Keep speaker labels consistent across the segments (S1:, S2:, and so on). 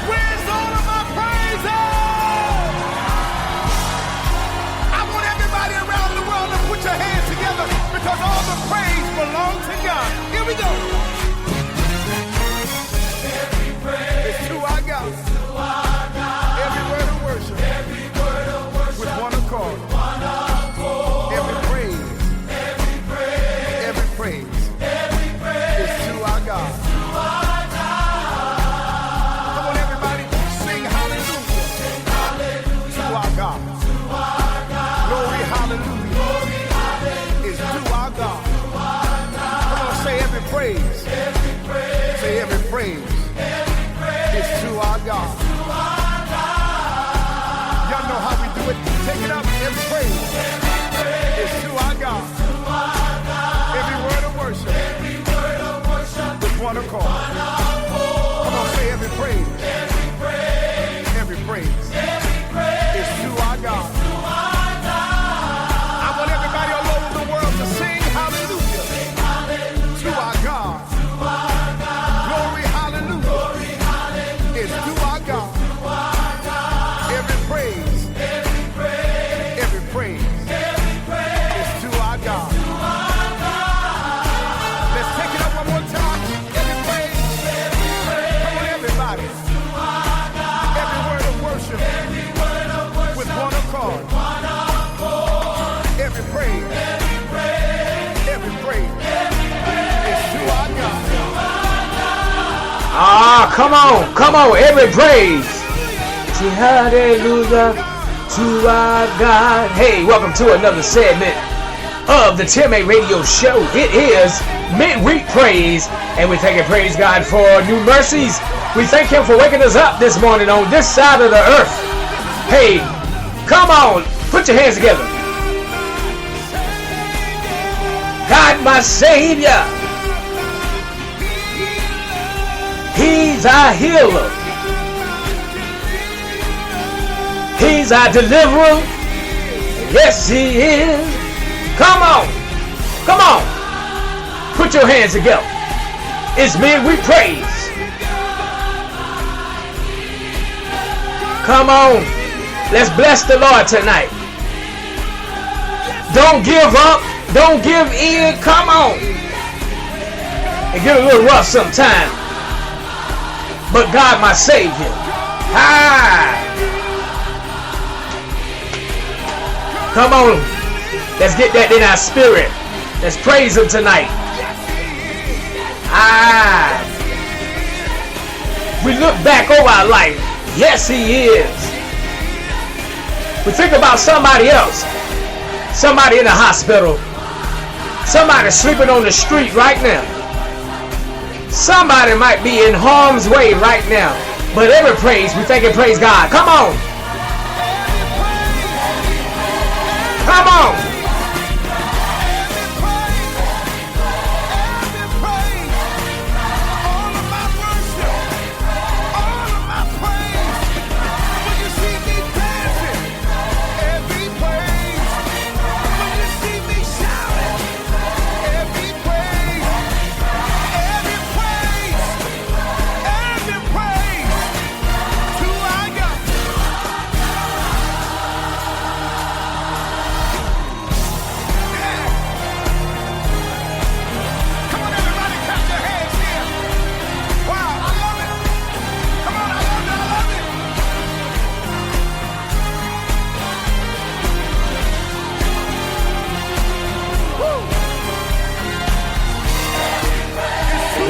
S1: Where's all of my praise? I want everybody around the world to put your hands together because all the praise belongs to God. Here we go. Every praise is to our God. Every word of worship. With one accord. Every praise. Every praise is to our God. Come on, everybody, sing hallelujah to our God. Glory, hallelujah is to our God. Come on, say every praise. Say every praise is to our God. Y'all know how we do it. Take it up. Every praise is to our God. Every word of worship with one accord. Come on, say every praise. Every praise is to our God. I want everybody all over the world to sing hallelujah to our God. Glory, hallelujah is to our God. Every praise is to our God. Let's take it up one more time. Every praise. Come on, everybody. Every word of worship with one accord. Every praise is to our God.
S2: Ah, come on, every praise. Say hallelujah to our God. Hey, welcome to another segment of the TMA Radio Show. It is Midweek Praise, and we thank and praise God for new mercies. We thank Him for waking us up this morning on this side of the earth. Hey, come on, put your hands together. God, my Savior, He's our healer. He's our deliverer. Yes, He is. Come on. Put your hands together. It's midweek praise. Come on. Let's bless the Lord tonight. Don't give up. Don't give in. Come on. It get a little rough sometimes. But God, my Savior. Hi. Come on. Let's get that in our spirit. Let's praise Him tonight. We look back over our life. Yes, He is. We think about somebody else. Somebody in the hospital. Somebody sleeping on the street right now. Somebody might be in harm's way right now. But every praise, we thank and praise God. Come on. Come on.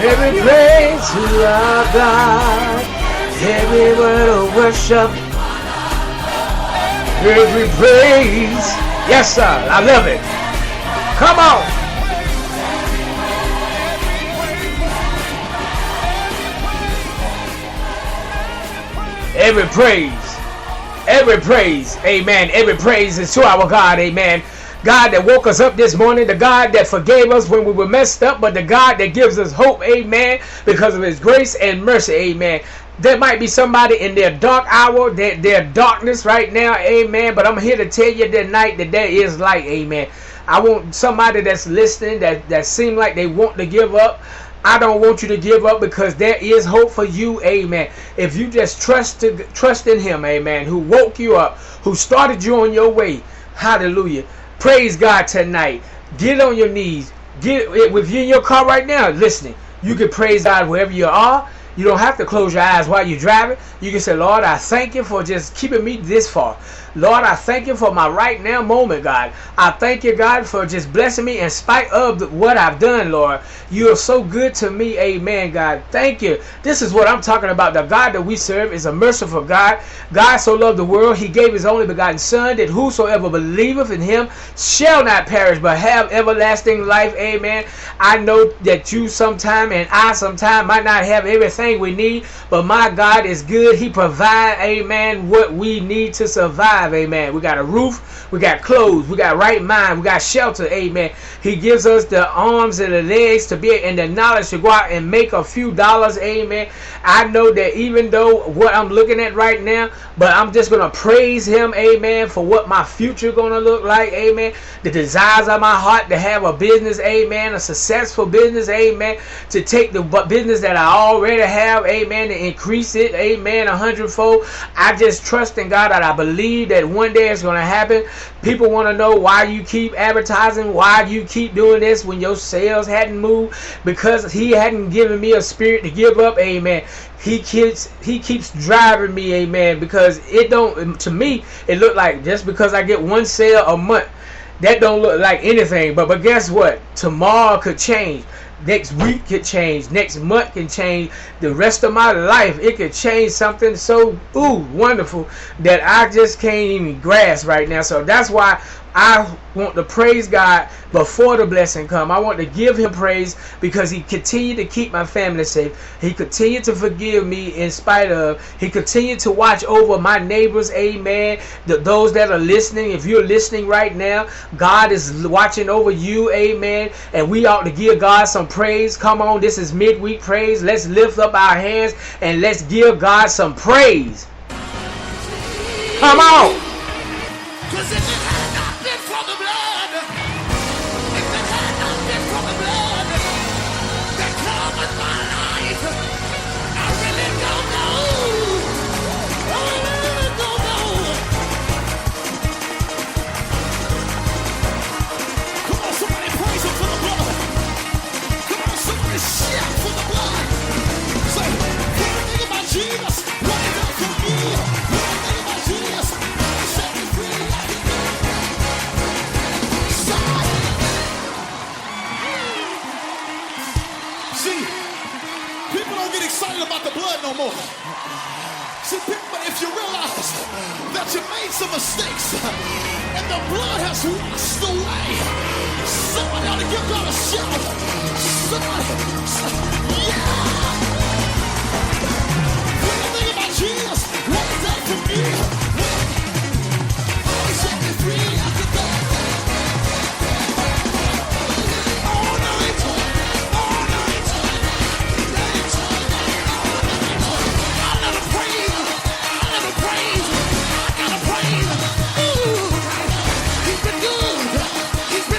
S2: Every praise to our God, every word of worship, every praise. Yes, sir, I love it. Come on. Every praise, amen. Every praise is to our God, amen. God that woke us up this morning, the God that forgave us when we were messed up, but the God that gives us hope, amen, because of His grace and mercy, amen. There might be somebody in their dark hour, their darkness right now, amen, but I'm here to tell you tonight that there is light, amen. I want somebody that's listening that seem like they want to give up. I don't want you to give up, because there is hope for you. Amen. If you just trust in him, amen, who woke you up, who started you on your way. Hallelujah. Praise God tonight. Get on your knees. Get with you in your car right now listening. You can praise God wherever you are. You don't have to close your eyes while you're driving. You can say, Lord, I thank you for just keeping me this far. Lord, I thank you for my right now moment, God. I thank you, God, for just blessing me in spite of what I've done, Lord. You are so good to me. Amen, God. Thank you. This is what I'm talking about. The God that we serve is a merciful God. God so loved the world, he gave his only begotten Son, that whosoever believeth in him shall not perish, but have everlasting life. Amen. I know that you sometime and I sometime might not have everything we need, but my God is good. He provides, amen, what we need to survive. Amen. We got a roof, we got clothes, we got right mind, we got shelter. Amen. He gives us the arms and the legs to be and the knowledge to go out and make a few dollars. Amen. I know that even though what I'm looking at right now, but I'm just gonna praise him, amen, for what my future gonna look like. Amen. The desires of my heart to have a business, amen, a successful business, amen, to take the business that I already have, amen, to increase it, amen, 100-fold. I just trust in God that I believe that one day it's going to happen. People want to know why you keep advertising, why you keep doing this when your sales hadn't moved, because he hadn't given me a spirit to give up. Amen. He keeps driving me, amen, because it don't, to me, it look like just because I get one sale a month, that don't look like anything. But guess what? Tomorrow could change. Next week could change. Next month can change. The rest of my life, it could change something so wonderful that I just can't even grasp right now. So that's why I want to praise God before the blessing come. I want to give him praise because he continued to keep my family safe. He continued to forgive me in spite of. He continued to watch over my neighbors. Amen. Those that are listening, if you're listening right now, God is watching over you. Amen. And we ought to give God some praise. Come on, this is midweek praise. Let's lift up our hands and let's give God some praise. Come on.
S1: No more. See, but if you realize that you made some mistakes and the blood has washed away, somebody ought to give God a shout. Somebody, yeah. When you think about Jesus, what is that for me? Oh, he set me free after that. All night, all night, praise. I gotta praise. Ooh, he's been good. He's been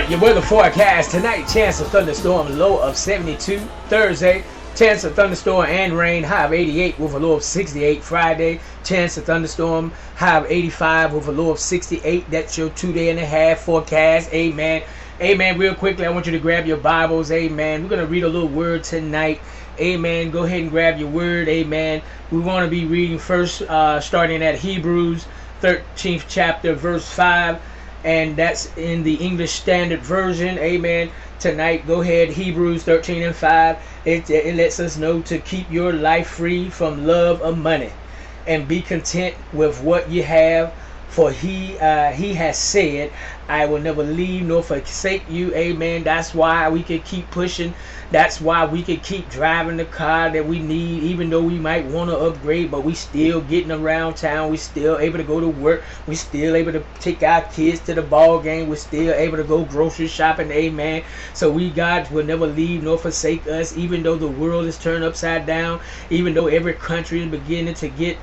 S2: right, your weather forecast tonight. Chance of thunderstorm, low of 72. Thursday, chance of thunderstorm and rain, high of 88 with a low of 68. Friday, chance of thunderstorm, high of 85 with a low of 68. That's your 2 day and a half forecast. Amen. Amen. Real quickly, I want you to grab your Bibles. Amen. We're going to read a little word tonight. Amen. Go ahead and grab your word. Amen. We want to be reading first, starting at Hebrews 13th chapter, verse 5. And that's in the English Standard Version. Amen. Tonight, go ahead, Hebrews 13 and 5. It lets us know to keep your life free from love of money and be content with what you have. For he has said, I will never leave nor forsake you. Amen. That's why we can keep pushing. That's why we can keep driving the car that we need, even though we might want to upgrade, but we still getting around town. We still able to go to work. We still able to take our kids to the ball game. We're still able to go grocery shopping. Amen. So God will never leave nor forsake us, even though the world is turned upside down, even though every country is beginning to get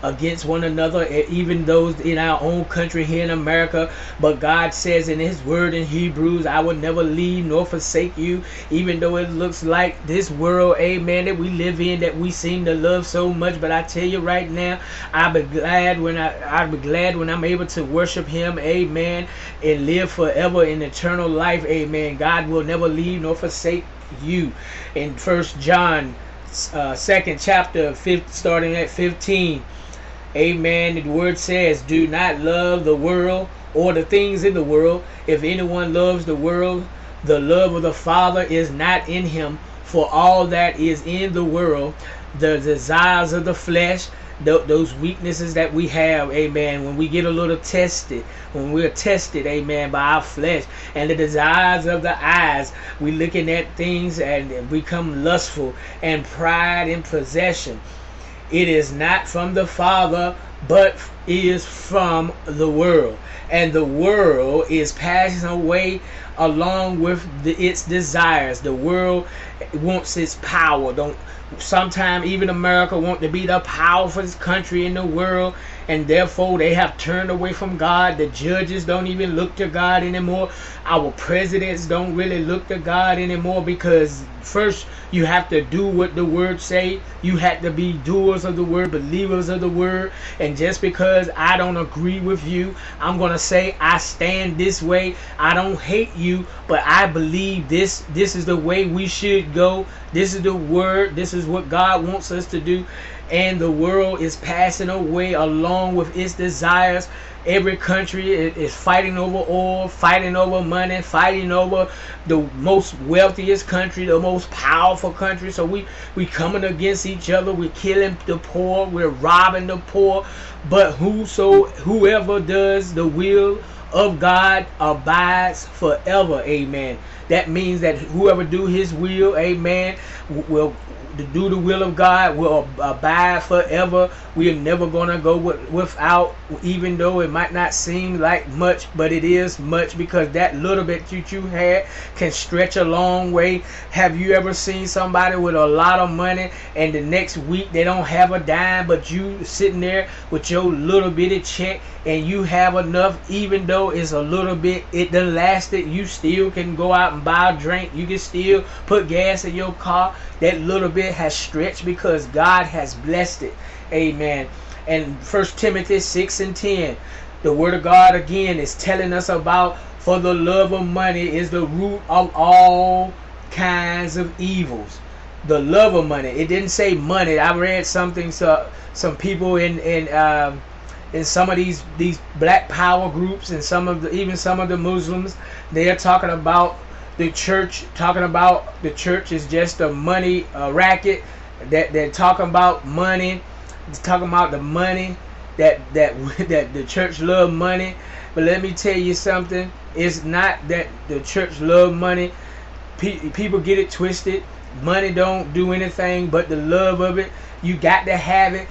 S2: against one another, even those in our own country here in America. But God says in his word in Hebrews, I will never leave nor forsake you, even though it looks like this world, amen, that we live in, that we seem to love so much. But I tell you right now, I'll be glad when I'm able to worship him, amen, and live forever in eternal life, amen. God will never leave nor forsake you. In 1 John 2nd chapter, starting at 15, amen, the word says, do not love the world or the things in the world. If anyone loves the world, the love of the Father is not in him. For all that is in the world, the desires of the flesh, those weaknesses that we have, amen, when we get a little tested, when we're tested, amen, by our flesh, and the desires of the eyes, we looking at things and become lustful, and pride in possession. It is not from the Father, but is from the world. And the world is passing away along with its desires. The world wants its power. Sometimes even America wants to be the powerful country in the world, and therefore they have turned away from God. The judges don't even look to God anymore. Our presidents don't really look to God anymore, because first you have to do what the word say. You have to be doers of the word, believers of the word. And just because I don't agree with you, I'm going to say I stand this way. I don't hate you, but I believe this is the way we should go. This is the word. This is what God wants us to do. And the world is passing away along with its desires. Every country is fighting over oil, fighting over money, fighting over the most wealthiest country, the most powerful country. So we coming against each other. We're killing the poor. We're robbing the poor. But whoever does the will of God abides forever. Amen. That means that whoever do his will, amen, will do the will of God, will abide forever. We are never going to go without, even though it might not seem like much, but it is much, because that little bit that you had can stretch a long way. Have you ever seen somebody with a lot of money and the next week they don't have a dime, but you sitting there with your little bitty check and you have enough, even though it's a little bit, it done lasted, you still can go out and buy a drink, you can still put gas in your car. That little bit has stretched because God has blessed it. Amen. And 1 Timothy 6 and 10, the word of God again is telling us about, for the love of money is the root of all kinds of evils. The love of money. It didn't say money. I read something, some people in some of these black power groups, and even some of the Muslims, they are talking about the church, is just a money racket. That they're talking about money. It's talking about the money that the church love money. But let me tell you something. It's not that the church love money. People get it twisted. Money don't do anything but the love of it. You got to have it.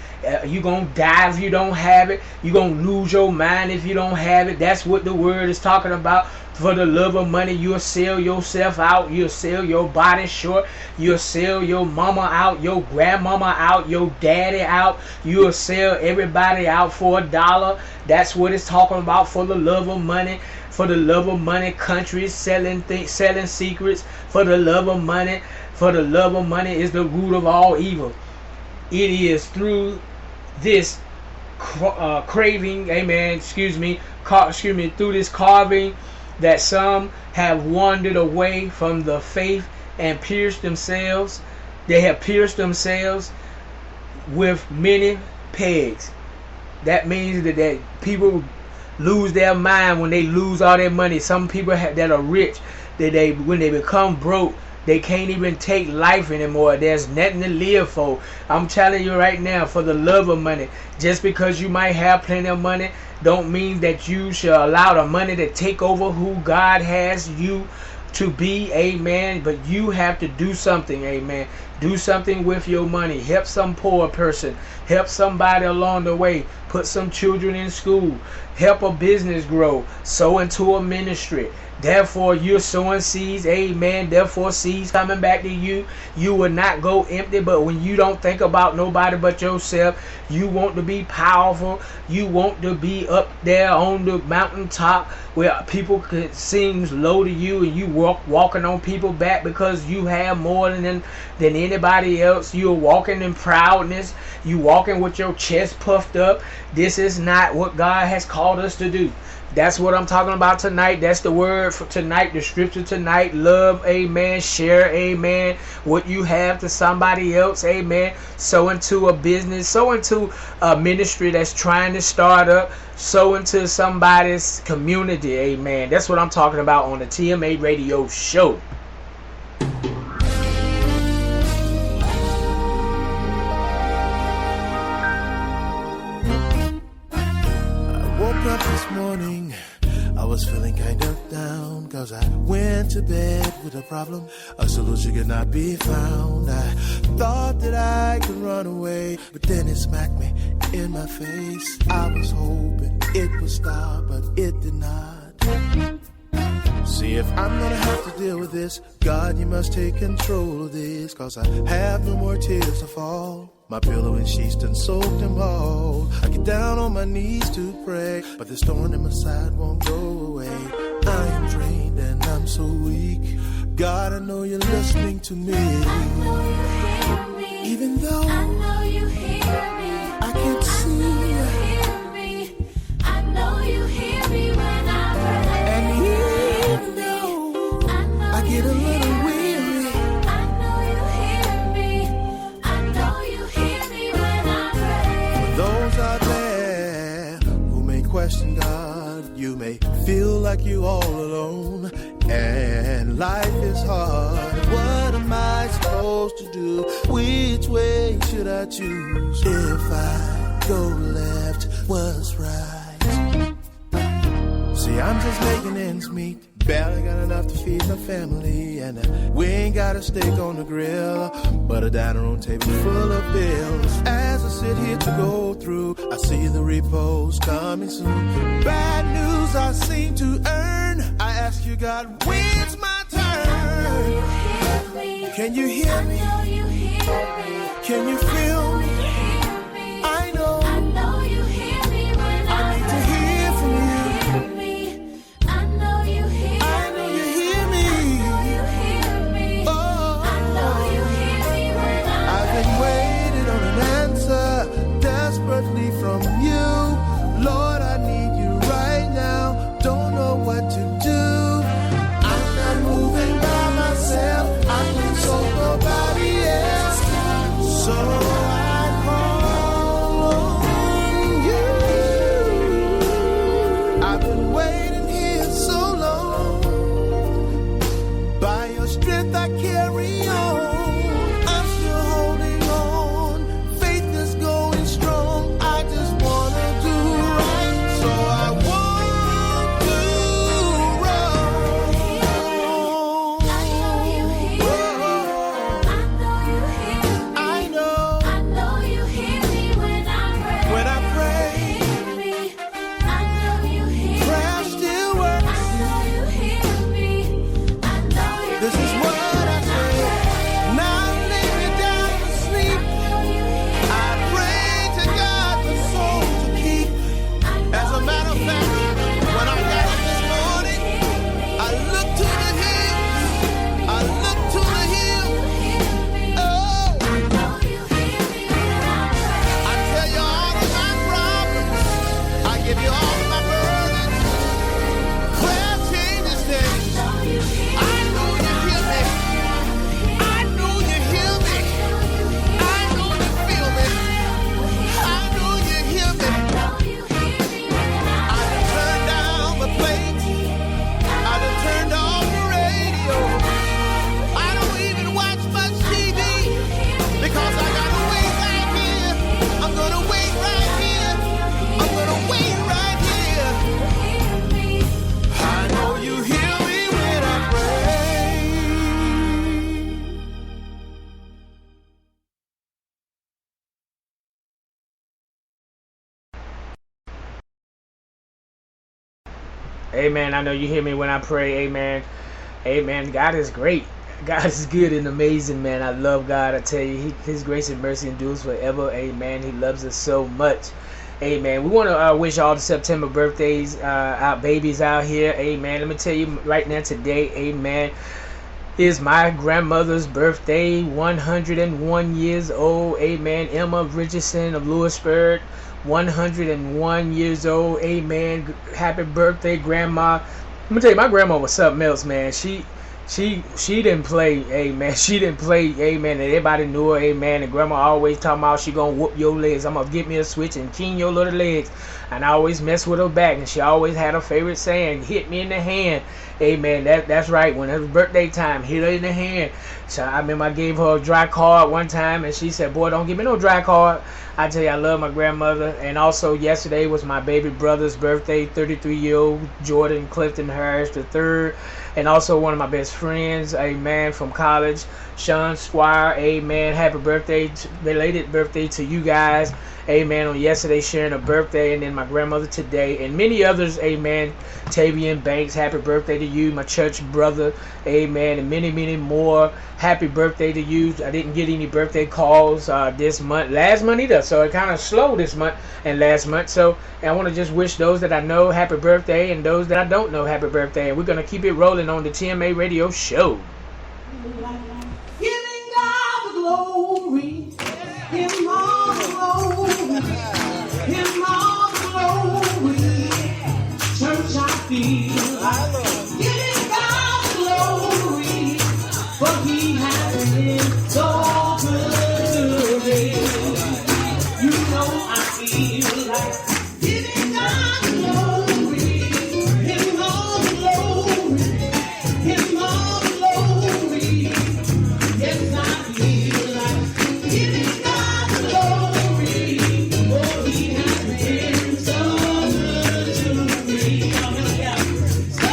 S2: You're going to die if you don't have it. You're going to lose your mind if you don't have it. That's what the word is talking about. For the love of money, you'll sell yourself out. You'll sell your body short. You'll sell your mama out, your grandmama out, your daddy out. You'll sell everybody out for $1. That's what it's talking about, for the love of money. for the love of money, countries selling things, selling secrets for the love of money. For the love of money is the root of all evil. It is through this craving, amen, through this carving that some have wandered away from the faith and pierced themselves. They have pierced themselves with many pegs. That means that people lose their mind when they lose all their money. Some people that are rich, when they become broke, they can't even take life anymore. There's nothing to live for. I'm telling you right now, for the love of money. Just because you might have plenty of money don't mean that you should allow the money to take over who God has you to be, amen. But you have to do something, amen. Do something with your money. Help some poor person. Help somebody along the way. Put some children in school. Help a business grow. Sow into a ministry. Therefore, you're sowing seeds, amen. Therefore, seeds coming back to you. You will not go empty. But when you don't think about nobody but yourself, you want to be powerful. You want to be up there on the mountaintop where people could seem low to you, and you walking on people back because you have more than anybody else. You're walking in proudness. You walking with your chest puffed up. This is not what God has called us to do. That's what I'm talking about tonight. That's the word for tonight, the scripture tonight. Love, amen. Share, amen. What you have to somebody else, amen. Sow into a business, sow into a ministry that's trying to start up, sow into somebody's community, amen. That's what I'm talking about on the TMA Radio Show.
S3: This morning I was feeling kind of down, cause I went to bed with a problem. A solution could not be found. I thought that I could run away, but then it smacked me in my face. I was hoping it would stop, but it did not. See, if I'm gonna have to deal with this, God, you must take control of this, cause I have no more tears to fall. My pillow and sheets done soaked and bald. I get down on my knees to pray, but this thorn in my side won't go away. I am drained and I'm so weak. God, I know you're listening to me.
S4: I know you hear me.
S3: Even though
S4: I know you hear me.
S3: I can't see.
S4: I know you hear me. I know you hear me when I pray.
S3: And even though I get a little weary,
S4: I know you hear me. I know you hear me when I pray.
S3: those out there who may question God, you may feel like you're all alone and life is hard. What am I supposed to do? Which way should I choose? If I go left, what's right? See, I'm just making ends meet. Barely got enough to feed my family, and we ain't got a steak on the grill, but a dining room table full of bills. As I sit here to go through, I see the repos coming soon. Bad news I seem to earn. I ask you, God, when's my turn? Can you hear me?
S4: I know you hear me.
S3: Can you feel me? I know.
S4: I know you hear me when
S3: I need to hear from you.
S4: hear me. I know you hear
S3: I know you hear me.
S4: you hear me.
S3: Oh,
S4: I know you hear me when
S3: I've been waiting on an answer desperately from you. Lord, I need you right now. Don't know what to do. I'm not moving by myself. I can solve nobody else. So
S2: Amen. I know you hear me when I pray. Amen. Amen. God is great. God is good and amazing, man. I love God. I tell you, His grace and mercy endures forever. Amen. He loves us so much. Amen. We want to wish all the September birthdays, our babies out here. Amen. Let me tell you right now, today, amen, is my grandmother's birthday, 101 years old. Amen. Emma Richardson of Lewisburg, 101 years old. Amen. Happy birthday, Grandma. Let me tell you, my grandma was something else, man. She didn't play, amen. She didn't play, amen. And everybody knew her, amen. And grandma always talking about she gonna whoop your legs. I'm gonna get me a switch and keen your little legs. And I always mess with her back. And she always had her favorite saying, hit me in the hand. Amen. That's right. When it was birthday time, hit her in the hand. So I remember I gave her a dry card one time, and she said, boy, don't give me no dry card. I tell you, I love my grandmother. And also yesterday was my baby brother's birthday, 33-year-old Jordan Clifton Harris III. And also one of my best friends, amen, from college, Sean Squire, amen. Happy birthday, belated birthday to you guys, amen, on yesterday sharing a birthday. And then my grandmother today, and many others, amen. Tavian Banks, happy birthday to you. My church brother, amen, and many, many more. Happy birthday to you. I didn't get any birthday calls this month, last month either, so it kind of slowed this month and last month. So I want to just wish those that I know happy birthday, and those that I don't know happy birthday. And we're going to keep it rolling on the TMA Radio Show.
S5: Giving God the glory, Him all the glory, Him all the glory. Church, I feel giving God the glory, for He has been so good to me. You know I feel like giving God the glory, Him all the glory, Him all the glory. Yes, I feel like giving God the glory, for He has been so good to me. So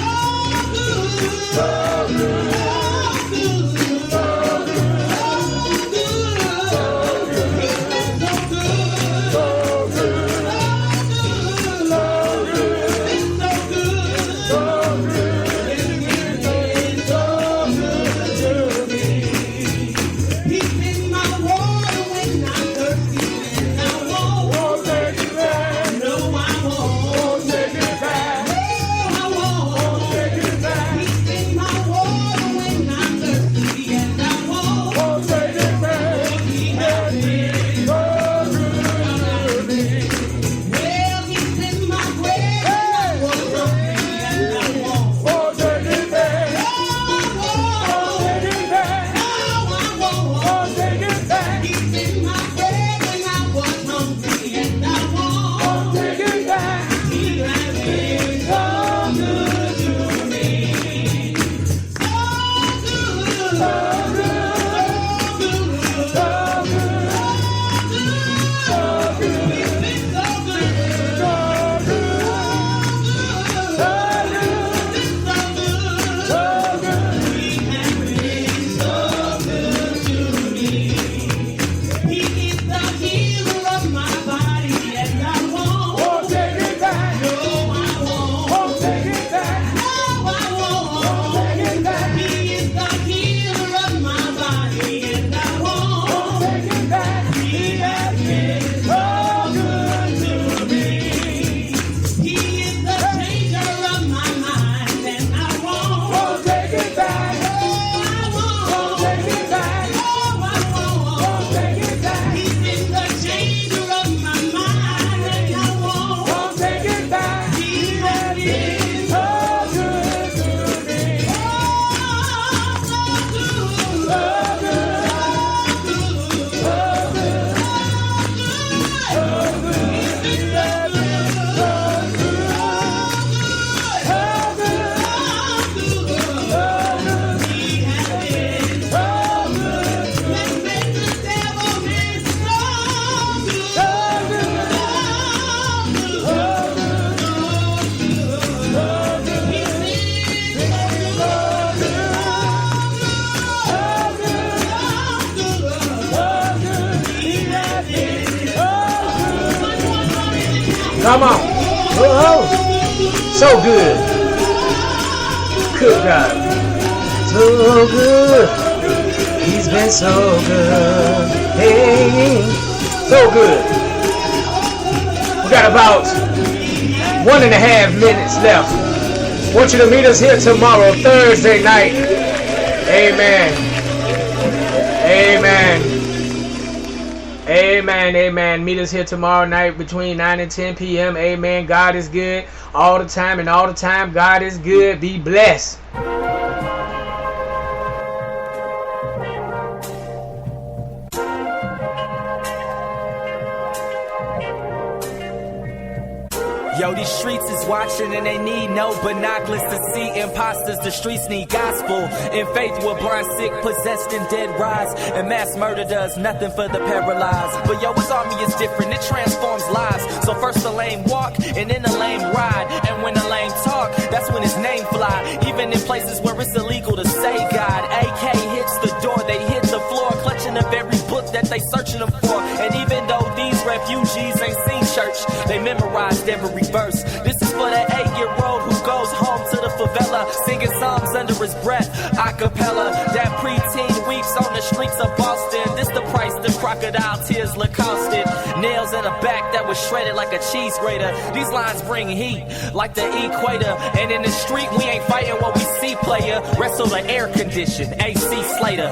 S5: good, so good, so good, so good. He's been so good, so good, so good, been so good, so good. He's been so good to me. He's been my water when I'm thirsty, and I won't take it back. No, I won't take it back. No, I won't take it back. He's been my water when I'm thirsty, and I won't take it back. He has been so good to me. Well, he's been my bread when I was hungry, and I won't take it back. No, I won't take it back. No, I won't take it back. He's been my bread when I was hungry, and I won't take it back. He has been so good to me. So good, so good, so good, so good, so good. He's been so good, so good, so good, so good. He has been so good to me. He is the healer of my body, and I won't take it back. No, I won't take it back. No, I won't take it back. He is the healer of my body, and I won't take it back. He has been so good to me. He is the changer of my mind, and I won't take it back. No, I won't take it back. No, I won't take it back. He's been the changer of my mind, and I won't take it back. He has been so good to me. Oh, so good, so good, so good, so good, so good. He's been so good, so good, so good, so good. He has been so good. Let's make the devil be so good, so good, so good, so good. He's been so good, so good, so good. He has been so good.
S2: Come on. Oh, so good. good, God. So good. He's been so good. Hey, so good. We got about 1.5 minutes left. Want you to meet us here tomorrow, Thursday night. Amen. Amen. Amen. Amen. Meet us here tomorrow night between 9 and 10 p.m. Amen. God is good all the time, and all the time God is good. Be blessed.
S6: Yo, these streets is watching and they need no binoculars to see imposters. The streets need gospel. In faith, we're blind, sick, possessed, and dead rise. And mass murder does nothing for the paralyzed. But yo, his army is different, it transforms lives. So first the lame walk, and then the lame ride. And when the lame talk, that's when his name fly. Even in places where it's illegal to say God. AK hits the door, they hit the floor, clutching the very book that they searching them for. And even though these refugees ain't seen church, they memorized every verse. This is for the 8-year-old who goes home to the favela, singing songs under his breath, a cappella. That preteen weeps on the streets of Boston. This the price the crocodile tears look costed. Nails in the back that was shredded like a cheese grater. These lines bring heat like the equator. And in the street we ain't fighting what we see, player. Wrestle the air condition, AC Slater.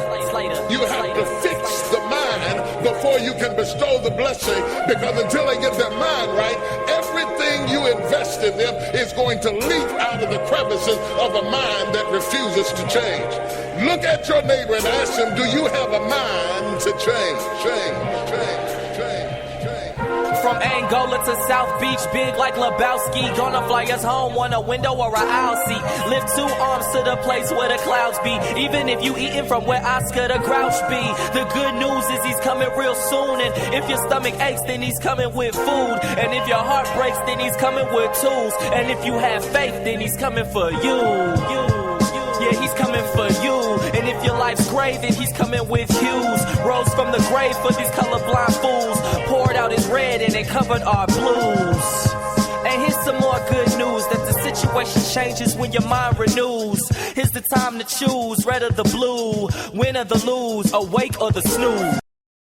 S7: You have to fix the mind before you can bestow the blessing, because until they get their mind right, everything you invest in them is going to leak out of the crevices of a mind that refuses to change. Look at your neighbor and ask him, do you have a mind to change?
S6: From Angola to South Beach, big like Lebowski. Gonna fly us home on a window or a aisle seat. Lift 2 arms to the place where the clouds be. Even if you eating from where Oscar the Grouch be. The good news is he's coming real soon. And if your stomach aches, then he's coming with food. And if your heart breaks, then he's coming with tools. And if you have faith, then he's coming for you. Yeah, he's coming for you. And if your life's gray, then he's coming with hues. Rose from the grave for these colorblind fools. Poured out his red and it covered our blues. And here's some more good news, that the situation changes when your mind renews. Here's the time to choose, red or the blue, win or the lose, awake or the snooze.